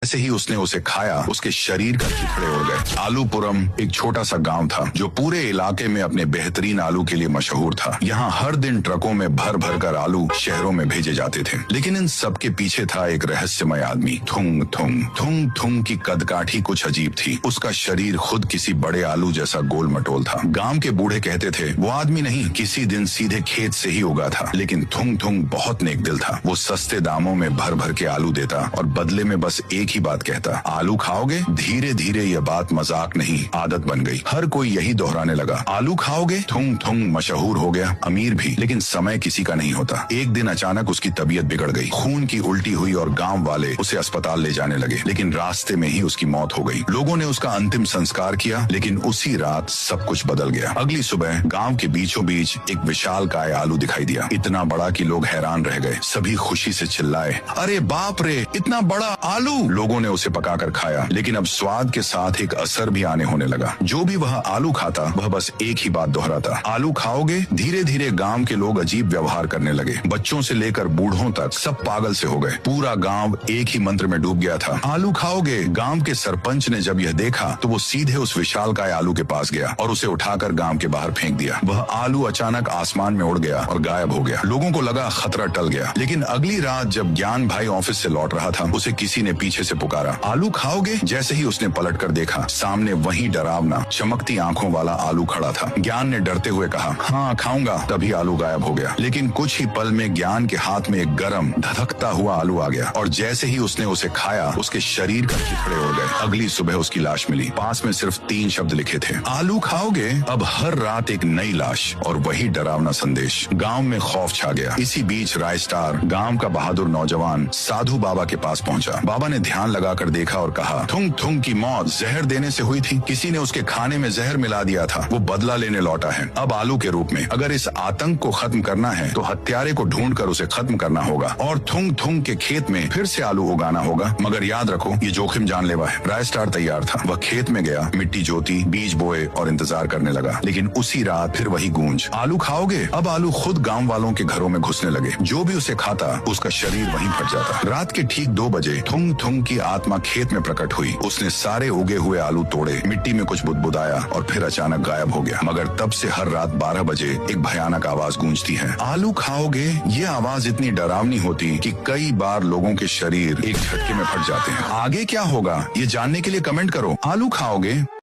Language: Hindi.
जैसे ही उसने उसे खाया उसके शरीर का चिथड़े उड़ गए। आलूपुरम एक छोटा सा गांव था जो पूरे इलाके में अपने बेहतरीन आलू के लिए मशहूर था। यहाँ हर दिन ट्रकों में भर भर कर आलू शहरों में भेजे जाते थे। लेकिन इन सब के पीछे था एक रहस्यमय आदमी। थुंग थुंग थुंग थुंग की कदकाठी कुछ अजीब थी। उसका शरीर खुद किसी बड़े आलू जैसा गोल मटोल था। गांव के बूढ़े कहते थे वो आदमी नहीं, किसी दिन सीधे खेत से ही उगा था। लेकिन थुंग थुंग बहुत नेक दिल था। वो सस्ते दामों में भर भर के आलू देता और बदले में बस एक ही बात कहता, आलू खाओगे? धीरे धीरे यह बात मजाक नहीं, आदत बन गई। हर कोई यही दोहराने लगा, आलू खाओगे? थुंग थुंग मशहूर हो गया, अमीर भी। लेकिन समय किसी का नहीं होता। एक दिन अचानक उसकी तबीयत बिगड़ गई, खून की उल्टी हुई और गांव वाले उसे अस्पताल ले जाने लगे। लेकिन रास्ते में ही उसकी मौत हो गई। लोगों ने उसका अंतिम संस्कार किया, लेकिन उसी रात सब कुछ बदल गया। अगली सुबह गांव के बीचों बीच एक विशालकाय आलू दिखाई दिया, इतना बड़ा कि लोग हैरान रह गए। सभी खुशी से चिल्लाए, अरे बाप रे, इतना बड़ा आलू! लोगों ने उसे पकाकर खाया, लेकिन अब स्वाद के साथ एक असर भी आने होने लगा। जो भी वह आलू खाता वह बस एक ही बात दोहराता, आलू खाओगे? धीरे धीरे गांव के लोग अजीब व्यवहार करने लगे। बच्चों से लेकर बूढ़ों तक सब पागल से हो गए। पूरा गांव एक ही मंत्र में डूब गया था, आलू खाओगे? गांव के सरपंच ने जब यह देखा तो वो सीधे उस विशालकाय आलू के पास गया और उसे उठाकर गांव के बाहर फेंक दिया। वह आलू अचानक आसमान में उड़ गया और गायब हो गया। लोगों को लगा खतरा टल गया। लेकिन अगली रात जब ज्ञान भाई ऑफिस से लौट रहा था, उसे किसी ने पीछे से पुकारा, आलू खाओगे? जैसे ही उसने पलट कर देखा, सामने वही डरावना चमकती आंखों वाला आलू खड़ा था। ज्ञान ने डरते हुए कहा, हाँ खाऊंगा। तभी आलू गायब हो गया। लेकिन कुछ ही पल में ज्ञान के हाथ में एक गरम धधकता हुआ आलू आ गया और जैसे ही उसने उसे खाया उसके शरीर का चिथड़े उड़ गए। अगली सुबह उसकी लाश मिली। पास में सिर्फ 3 शब्द लिखे थे, आलू खाओगे? अब हर रात एक नई लाश और वही डरावना संदेश। गांव में खौफ छा गया। इसी बीच राय स्टार गांव का बहादुर नौजवान साधु बाबा के पास पहुंचा। बाबा ने ध्यान लगाकर देखा और कहा, थुंग थुंग की मौत जहर देने से हुई थी। किसी ने उसके खाने में जहर मिला दिया था। वो बदला लेने लौटा है, अब आलू के रूप में। अगर इस आतंक को खत्म करना है तो हत्यारे को ढूंढकर उसे खत्म करना होगा और थुंग थुंग के खेत में फिर से आलू उगाना होगा। मगर याद रखो, ये जोखिम जानलेवा है। राय स्टार तैयार था। वह खेत में गया, मिट्टी जोती, बीज बोए और इंतजार करने लगा। लेकिन उसी रात फिर वही गूंज, आलू खाओगे? अब आलू खुद गांव वालों के घरों में घुसने लगे। जो भी उसे खाता उसका शरीर वहीं फट जाता। रात के ठीक 2 बजे थुंग थुंग की आत्मा खेत में प्रकट हुई। उसने सारे उगे हुए आलू तोड़े, मिट्टी में कुछ बुदबुदाया और फिर अचानक गायब हो गया। मगर तब से हर रात 12 बजे एक भयानक आवाज गूंजती है, आलू खाओगे? ये आवाज इतनी डरावनी होती कि कई बार लोगों के शरीर एक झटके में फट जाते हैं। आगे क्या होगा ये जानने के लिए कमेंट करो, आलू खाओगे?